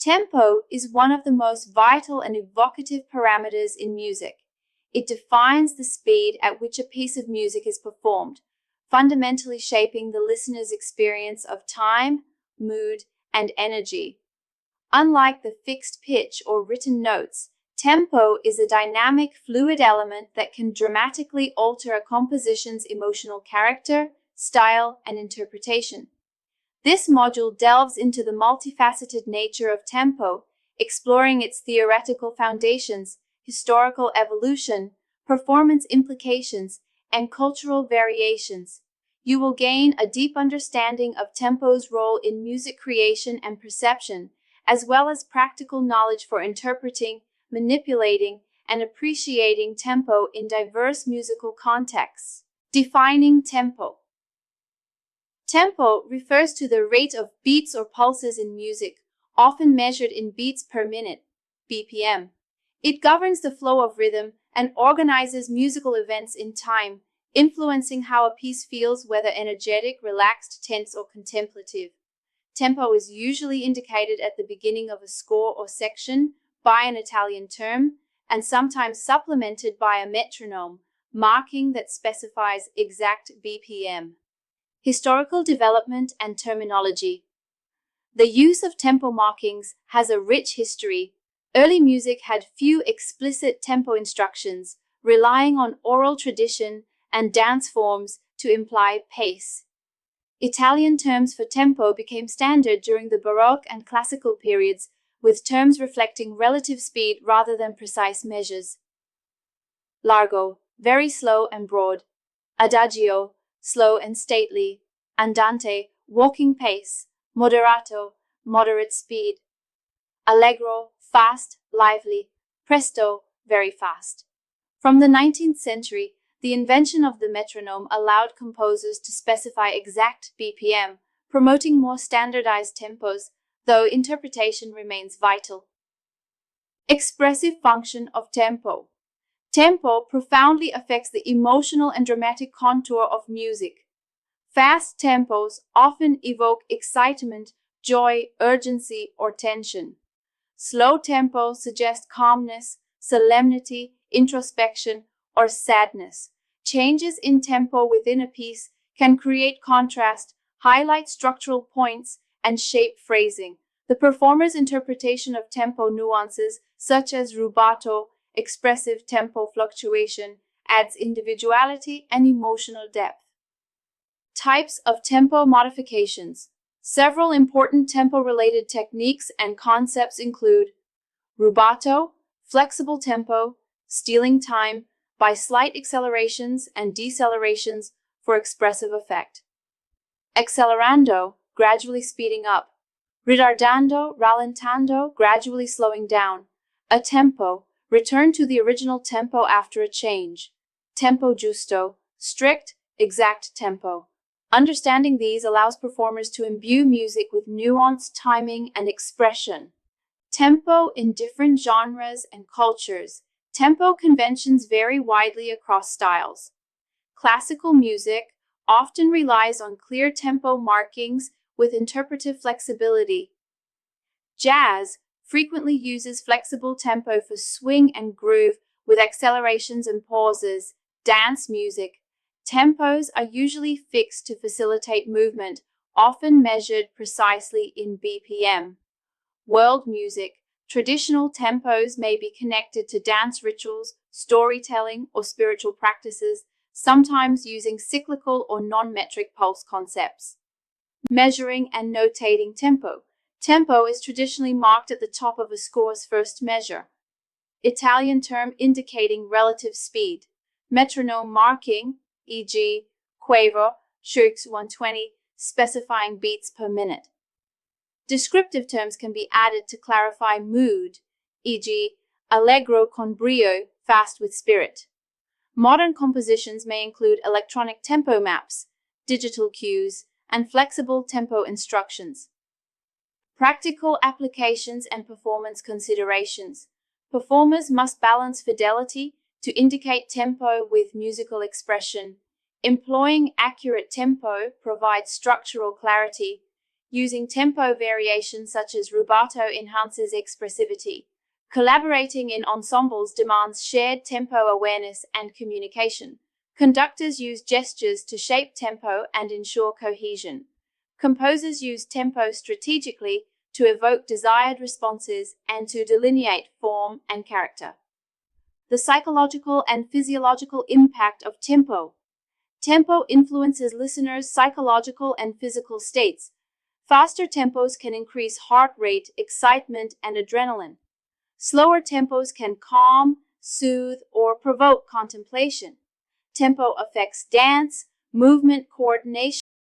Tempo is one of the most vital and evocative parameters in music. It defines the speed at which a piece of music is performed, fundamentally shaping the listener's experience of time, mood, and energy. Unlike the fixed pitch or written notes, tempo is a dynamic, fluid element that can dramatically alter a composition's emotional character, style, and interpretation. This module delves into the multifaceted nature of tempo, exploring its theoretical foundations, historical evolution, performance implications, and cultural variations. You will gain a deep understanding of tempo's role in music creation and perception, as well as practical knowledge for interpreting, manipulating, and appreciating tempo in diverse musical contexts. Defining tempo. Tempo refers to the rate of beats or pulses in music, often measured in beats per minute, BPM. It governs the flow of rhythm and organizes musical events in time, influencing how a piece feels, whether energetic, relaxed, tense, or contemplative. Tempo is usually indicated at the beginning of a score or section by an Italian term, and sometimes supplemented by a metronome, marking that specifies exact BPM. Historical development and terminology. The use of tempo markings has a rich history. Early music had few explicit tempo instructions, relying on oral tradition and dance forms to imply pace. Italian terms for tempo became standard during the Baroque and Classical periods, with terms reflecting relative speed rather than precise measures. Largo, very slow and broad. Adagio, slow and stately. Andante, walking pace. Moderato, moderate speed. Allegro, fast, lively. Presto, very fast. From the 19th century, the invention of the metronome allowed composers to specify exact BPM, promoting more standardized tempos, though interpretation remains vital. Expressive function of tempo. Tempo profoundly affects the emotional and dramatic contour of music. Fast tempos often evoke excitement, joy, urgency, or tension. Slow tempos suggest calmness, solemnity, introspection, or sadness. Changes in tempo within a piece can create contrast, highlight structural points, and shape phrasing. The performer's interpretation of tempo nuances, such as rubato, expressive tempo fluctuation, adds individuality and emotional depth. Types of tempo modifications. Several important tempo-related techniques and concepts include rubato, flexible tempo, stealing time by slight accelerations and decelerations for expressive effect. Accelerando, gradually speeding up. Ritardando, rallentando, gradually slowing down. A tempo, return to the original tempo after a change. Tempo giusto, strict, exact tempo. Understanding these allows performers to imbue music with nuance, timing, and expression. Tempo in different genres and cultures. Tempo conventions vary widely across styles. Classical music often relies on clear tempo markings with interpretive flexibility. Jazz frequently uses flexible tempo for swing and groove with accelerations and pauses. Dance music. Tempos are usually fixed to facilitate movement, often measured precisely in BPM. World music. Traditional tempos may be connected to dance rituals, storytelling, or spiritual practices, sometimes using cyclical or non-metric pulse concepts. Measuring and notating tempo. Tempo is traditionally marked at the top of a score's first measure. Italian term indicating relative speed. Metronome marking, e.g., quaver, Schurz 120, specifying beats per minute. Descriptive terms can be added to clarify mood, e.g., allegro con brio, fast with spirit. Modern compositions may include electronic tempo maps, digital cues, and flexible tempo instructions. Practical applications and performance considerations. Performers must balance fidelity to indicate tempo with musical expression. Employing accurate tempo provides structural clarity. Using tempo variations such as rubato enhances expressivity. Collaborating in ensembles demands shared tempo awareness and communication. Conductors use gestures to shape tempo and ensure cohesion. Composers use tempo strategically to evoke desired responses and to delineate form and character. The psychological and physiological impact of tempo. Tempo influences listeners' psychological and physical states. Faster tempos can increase heart rate, excitement, and adrenaline. Slower tempos can calm, soothe, or provoke contemplation. Tempo affects dance, movement coordination,